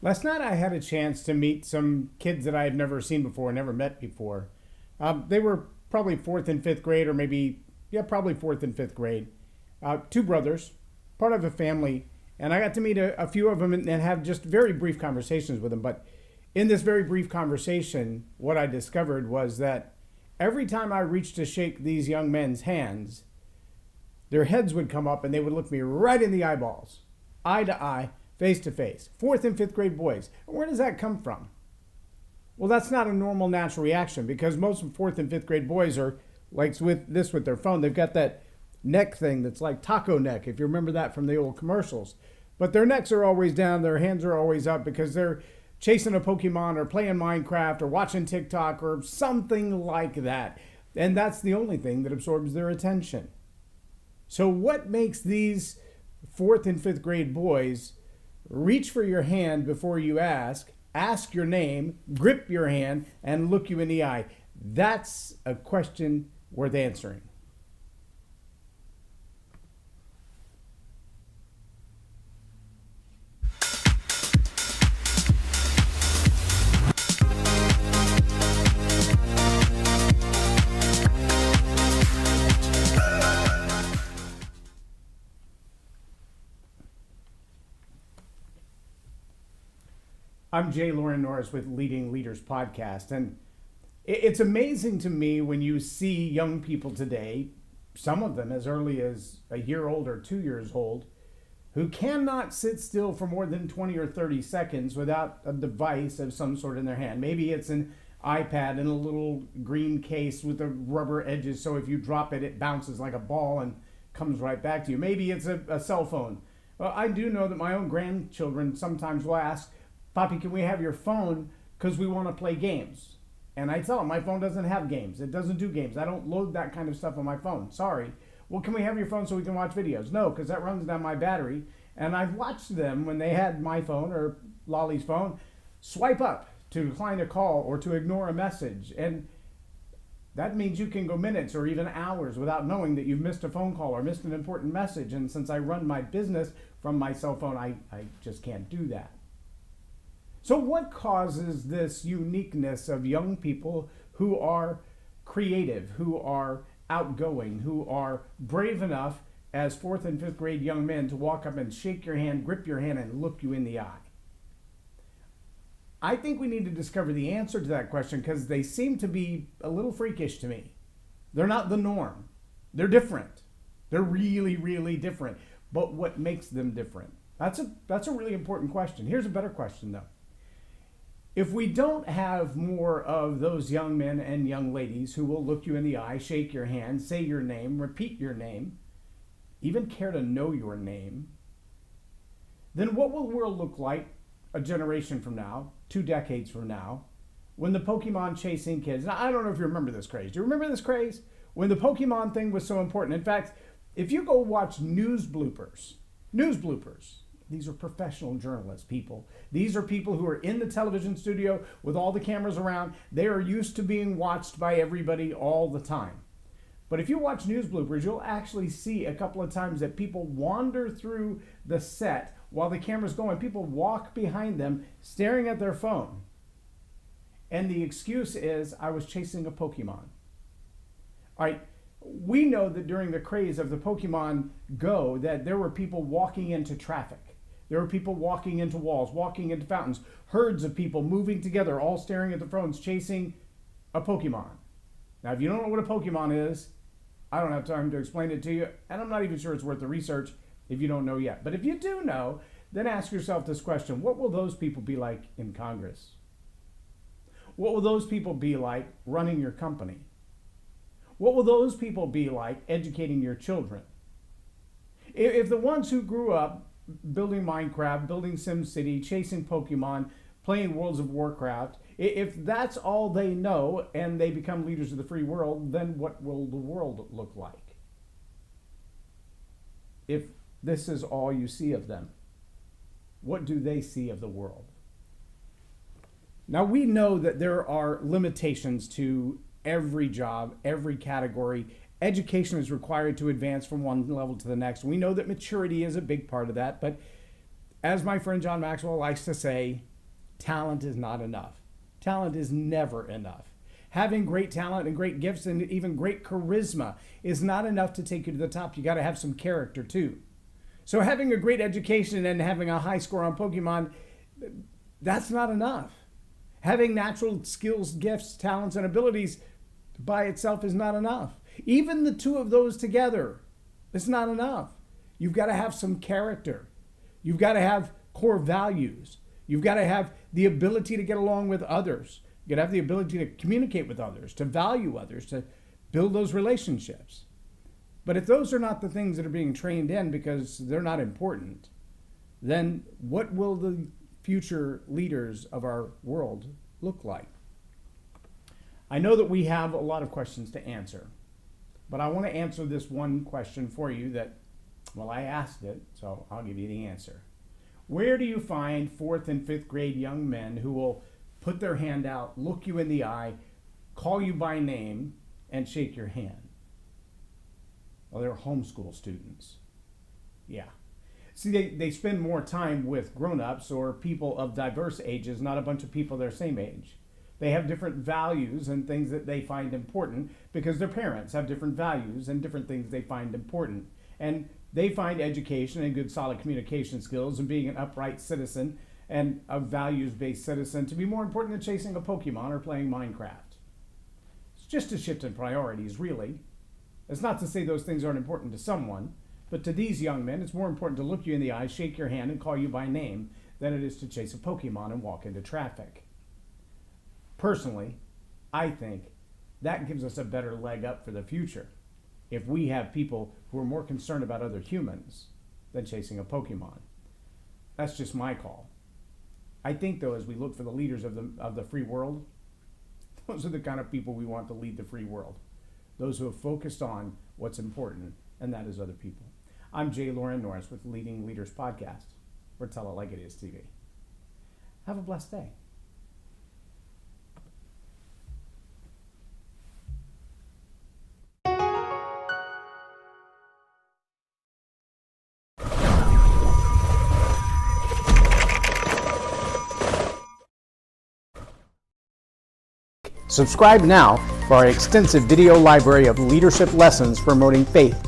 Last night I had a chance to meet some kids that I had never seen before, never met before. They were probably fourth and fifth grade, or maybe, yeah, probably fourth and fifth grade. Two brothers, part of a family, and I got to meet a few of them and have just very brief conversations with them. But in this very brief conversation, what I discovered was that every time I reached to shake these young men's hands, their heads would come up and they would look me right in the eyeballs, eye to eye, face to face. Fourth and fifth grade boys. Where does that come from? Well, that's not a normal natural reaction because most fourth and fifth grade boys are like with their phone. They've got that neck thing that's like taco neck, if you remember that from the old commercials. But their necks are always down, their hands are always up because they're chasing a Pokemon or playing Minecraft or watching TikTok or something like that. And that's the only thing that absorbs their attention. So what makes these fourth and fifth grade boys reach for your hand before you ask your name, grip your hand, and look you in the eye? That's a question worth answering. I'm J Loren Norris with Leading Leaders Podcast, and it's amazing to me when you see young people today, some of them as early as a year old or 2 years old, who cannot sit still for more than 20 or 30 seconds without a device of some sort in their hand. Maybe it's an iPad in a little green case with the rubber edges, so if you drop it, it bounces like a ball and comes right back to you. Maybe it's a cell phone. Well, I do know that my own grandchildren sometimes will ask, Poppy, can we have your phone because we want to play games? And I tell them my phone doesn't have games. It doesn't do games. I don't load that kind of stuff on my phone. Sorry. Well, can we have your phone so we can watch videos? No, because that runs down my battery. And I've watched them when they had my phone or Lolly's phone swipe up to decline a call or to ignore a message. And that means you can go minutes or even hours without knowing that you've missed a phone call or missed an important message. And since I run my business from my cell phone, I just can't do that. So what causes this uniqueness of young people who are creative, who are outgoing, who are brave enough as fourth and fifth grade young men to walk up and shake your hand, grip your hand, and look you in the eye? I think we need to discover the answer to that question because they seem to be a little freakish to me. They're not the norm. They're different. They're really, really different. But what makes them different? That's a really important question. Here's a better question, though. If we don't have more of those young men and young ladies who will look you in the eye, shake your hand, say your name, repeat your name, even care to know your name, then what will the world look like a generation from now, 2 decades from now, when the Pokemon chasing kids? Now, I don't know if you remember this craze. Do you remember this craze? When the Pokemon thing was so important. In fact, if you go watch news bloopers, these are professional journalists, people. These are people who are in the television studio with all the cameras around. They are used to being watched by everybody all the time. But if you watch news bloopers, you'll actually see a couple of times that people wander through the set while the camera's going. People walk behind them staring at their phone. And the excuse is, I was chasing a Pokemon. All right. We know that during the craze of the Pokemon Go that there were people walking into traffic. There were people walking into walls, walking into fountains, herds of people moving together, all staring at their phones, chasing a Pokemon. Now, if you don't know what a Pokemon is, I don't have time to explain it to you, and I'm not even sure it's worth the research if you don't know yet. But if you do know, then ask yourself this question: what will those people be like in Congress? What will those people be like running your company? What will those people be like educating your children? If the ones who grew up building Minecraft, building SimCity, chasing Pokemon, playing Worlds of Warcraft, if that's all they know and they become leaders of the free world, then what will the world look like? If this is all you see of them, what do they see of the world? Now, we know that there are limitations to every job, every category. Education is required to advance from one level to the next. We know that maturity is a big part of that, but as my friend John Maxwell likes to say, talent is not enough. Talent is never enough. Having great talent and great gifts and even great charisma is not enough to take you to the top. You got to have some character too. So having a great education and having a high score on Pokemon, that's not enough. Having natural skills, gifts, talents, and abilities by itself is not enough. Even the two of those together, it's not enough. You've got to have some character. You've got to have core values. You've got to have the ability to get along with others. You've got to have the ability to communicate with others, to value others, to build those relationships. But if those are not the things that are being trained in because they're not important, then what will the future leaders of our world look like? I know that we have a lot of questions to answer, but I want to answer this one question for you that, well, I asked it, so I'll give you the answer. Where do you find 4th and 5th grade young men who will put their hand out, look you in the eye, call you by name, and shake your hand? Well, they're homeschool students. Yeah. See, they spend more time with grown-ups or people of diverse ages, not a bunch of people their same age. They have different values and things that they find important because their parents have different values and different things they find important. And they find education and good solid communication skills and being an upright citizen and a values-based citizen to be more important than chasing a Pokemon or playing Minecraft. It's just a shift in priorities, really. It's not to say those things aren't important to someone, but to these young men, it's more important to look you in the eye, shake your hand, and call you by name than it is to chase a Pokemon and walk into traffic. Personally, I think that gives us a better leg up for the future if we have people who are more concerned about other humans than chasing a Pokemon. That's just my call. I think, though, as we look for the leaders of the free world, those are the kind of people we want to lead the free world. Those who have focused on what's important, and that is other people. I'm J Loren Norris with Leading Leaders Podcast. We're Tell It Like It Is TV. Have a blessed day. Subscribe now for our extensive video library of leadership lessons promoting faith,